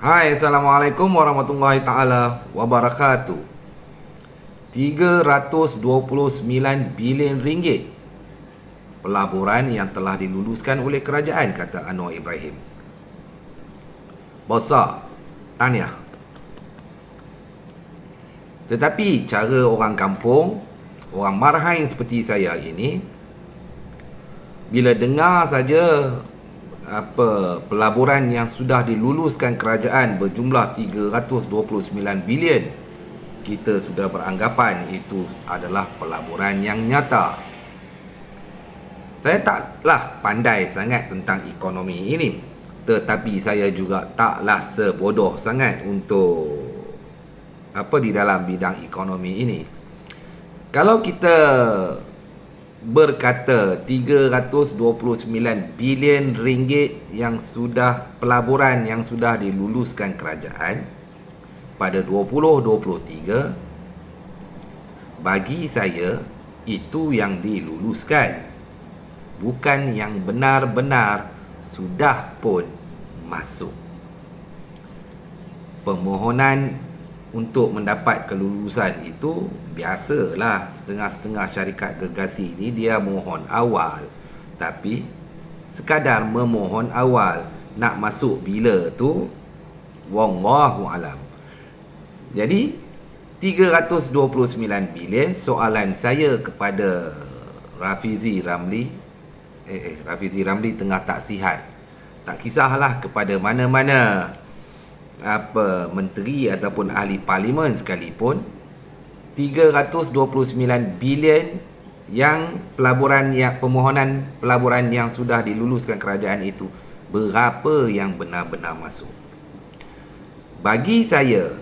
Hai, Assalamualaikum warahmatullahi taala wabarakatuh. 329 bilion ringgit pelaburan yang telah diluluskan oleh kerajaan, kata Anwar Ibrahim. Besar, tahniah. Tetapi cara orang kampung, orang marhain seperti saya ini, bila dengar saja pelaburan yang sudah diluluskan kerajaan berjumlah 329 bilion, kita sudah beranggapan itu adalah pelaburan yang nyata. Saya taklah pandai sangat tentang ekonomi ini, tetapi saya juga taklah sebodoh sangat untuk di dalam bidang ekonomi ini. Kalau kita berkata 329 bilion ringgit yang sudah pelaburan yang sudah diluluskan kerajaan pada 2023, bagi saya itu yang diluluskan, bukan yang benar-benar sudah pun masuk. Permohonan untuk mendapat kelulusan itu biasalah, setengah-setengah syarikat gergasi ini dia mohon awal, tapi sekadar memohon awal, nak masuk bila tu wallahu alam. Jadi 329 bilion, soalan saya kepada Rafizi Ramli tengah tak sihat. Tak kisahlah kepada mana-mana menteri ataupun ahli parlimen sekalipun, 329 bilion yang permohonan pelaburan yang sudah diluluskan kerajaan itu, berapa yang benar-benar masuk? Bagi saya,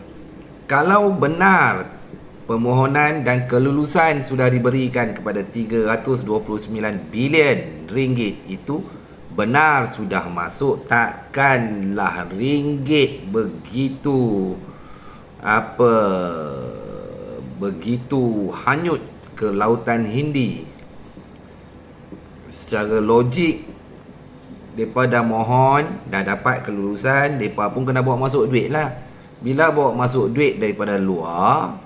kalau benar permohonan dan kelulusan sudah diberikan kepada 329 bilion ringgit itu benar sudah masuk, takkanlah ringgit begitu hanyut ke lautan Hindi. Secara logik, mereka dah mohon, dah dapat kelulusan, mereka pun kena bawa masuk duit lah. Bila bawa masuk duit daripada luar,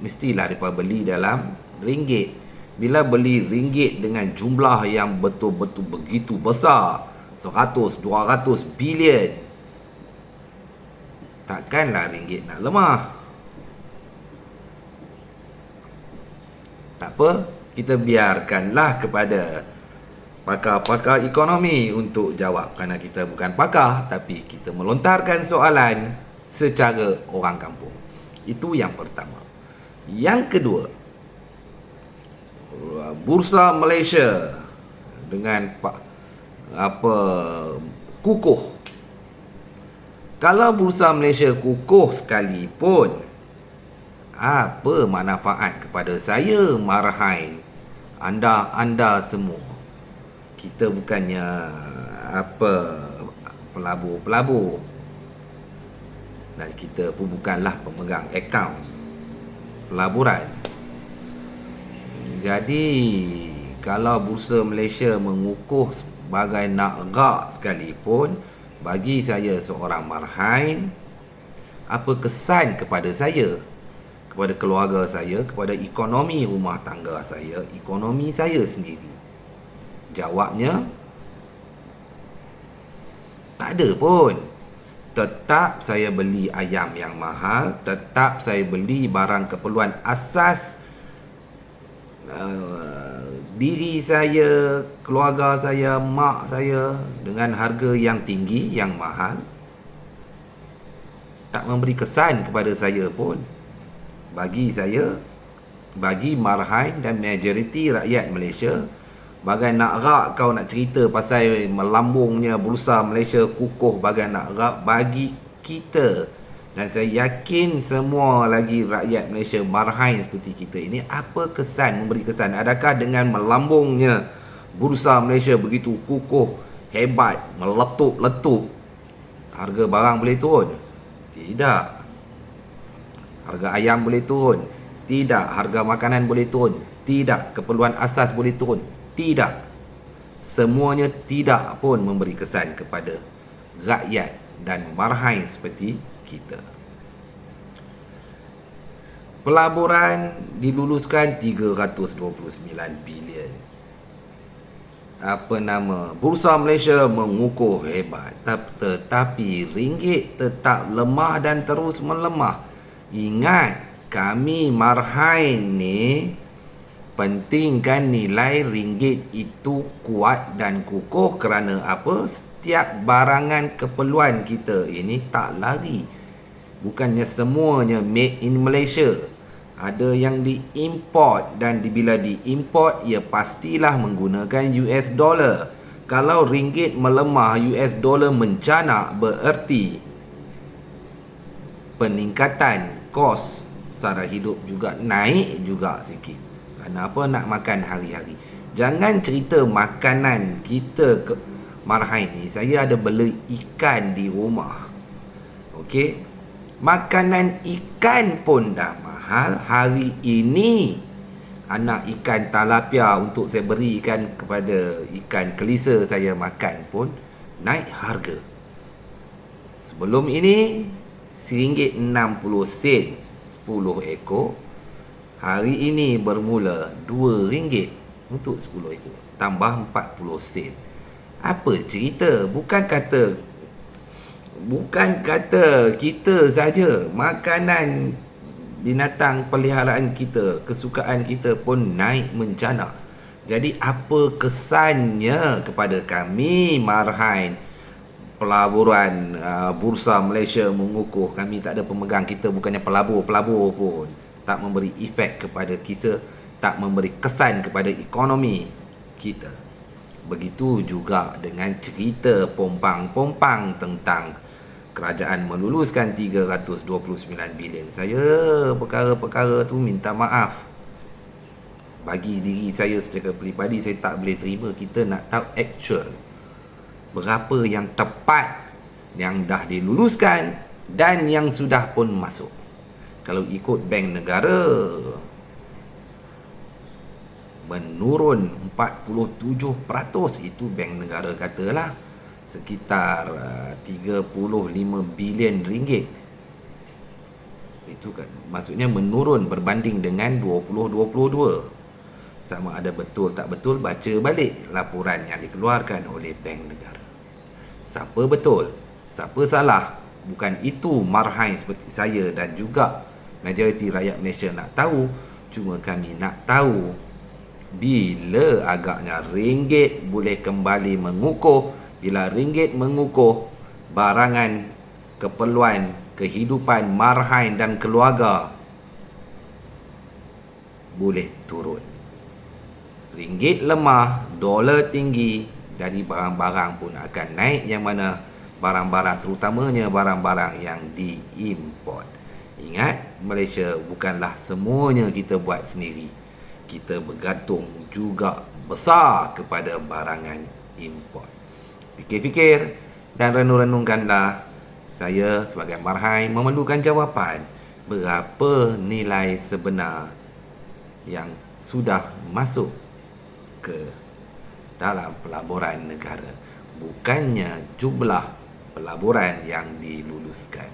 mestilah mereka beli dalam ringgit. Bila beli ringgit dengan jumlah yang betul-betul begitu besar, 100-200 bilion, takkanlah ringgit nak lemah. Tak apa, kita biarkanlah kepada pakar-pakar ekonomi untuk jawab, kerana kita bukan pakar, tapi kita melontarkan soalan secara orang kampung. Itu yang pertama. Yang kedua, Bursa Malaysia dengan kukuh. Kalau Bursa Malaysia kukuh sekalipun, apa manfaat kepada saya, marhain, anda semua? Kita bukannya pelabur-pelabur, dan kita pun bukanlah pemegang akaun pelaburan. Jadi kalau Bursa Malaysia mengukuh sebagai nak rak sekalipun, bagi saya seorang marhain, apa kesan kepada saya, kepada keluarga saya, kepada ekonomi rumah tangga saya, ekonomi saya sendiri? Jawabnya, tak ada pun. Tetap saya beli ayam yang mahal, tetap saya beli barang keperluan asas diri saya, keluarga saya, mak saya dengan harga yang tinggi, yang mahal. Tak memberi kesan kepada saya pun. Bagi saya, bagi marhain dan majoriti rakyat Malaysia, bagai nak rak kau nak cerita pasal melambungnya Bursa Malaysia kukuh bagai nak rak, bagi kita, dan saya yakin semua lagi rakyat Malaysia marhain seperti kita ini, apa kesan, memberi kesan? Adakah dengan melambungnya Bursa Malaysia begitu kukuh, hebat, meletup-letup, harga barang boleh turun? Tidak. Harga ayam boleh turun? Tidak. Harga makanan boleh turun? Tidak. Keperluan asas boleh turun? Tidak. semuanya tidak pun memberi kesan kepada rakyat dan marhain seperti kita. Pelaburan diluluskan 329 bilion. Bursa Malaysia mengukuh hebat, tetapi ringgit tetap lemah dan terus melemah. Ingat, kami marhain ni pentingkan nilai ringgit itu kuat dan kukuh kerana apa? Setiap barangan keperluan kita ini tak lari. Bukannya semuanya made in Malaysia. Ada yang diimport, dan bila diimport ia pastilah menggunakan US dollar. Kalau ringgit melemah, US dollar mencanak, bererti peningkatan kos sara hidup juga naik juga sikit. Kenapa nak makan hari-hari? Jangan cerita makanan kita ke marhain ni. Saya ada beli ikan di rumah. Okey. Makanan ikan pun dah mahal. Hari ini anak ikan talapia untuk saya berikan kepada ikan kelisa saya makan pun naik harga. Sebelum ini RM1.60 10 ekor. Hari ini bermula RM2 untuk 10 ekor, tambah 40 sen. Apa cerita? Bukan kata kita saja, makanan binatang peliharaan kita, kesukaan kita pun naik mencanak. Jadi apa kesannya kepada kami marhain pelaburan Bursa Malaysia mengukuh? Kami tak ada pemegang, kita bukannya pelabur pun. Tak memberi efek kepada kisah, tak memberi kesan kepada ekonomi kita. Begitu juga dengan cerita pompang-pompang tentang kerajaan meluluskan 329 bilion. Saya perkara-perkara tu minta maaf. Bagi diri saya secara peribadi, saya tak boleh terima. Kita nak tahu actual berapa yang tepat yang dah diluluskan dan yang sudah pun masuk. Kalau ikut Bank Negara, menurun 47%, itu Bank Negara katalah sekitar 35 bilion ringgit. Itu kan maksudnya menurun berbanding dengan 2022. Sama ada betul tak betul, baca balik laporan yang dikeluarkan oleh Bank Negara. Siapa betul, siapa salah, bukan itu marhain seperti saya dan juga majoriti rakyat Malaysia nak tahu. Cuma kami nak tahu bila agaknya ringgit boleh kembali mengukuh. Bila ringgit mengukuh, barangan keperluan kehidupan marhain dan keluarga boleh turun. Ringgit lemah, dolar tinggi, dari barang-barang pun akan naik, yang mana barang-barang terutamanya barang-barang yang diimport. Ingat, Malaysia bukanlah semuanya kita buat sendiri. Kita bergantung juga besar kepada barangan import. Fikir-fikir dan renung-renungkanlah. Saya sebagai marhain memerlukan jawapan berapa nilai sebenar yang sudah masuk ke dalam pelaburan negara, bukannya jumlah pelaburan yang diluluskan.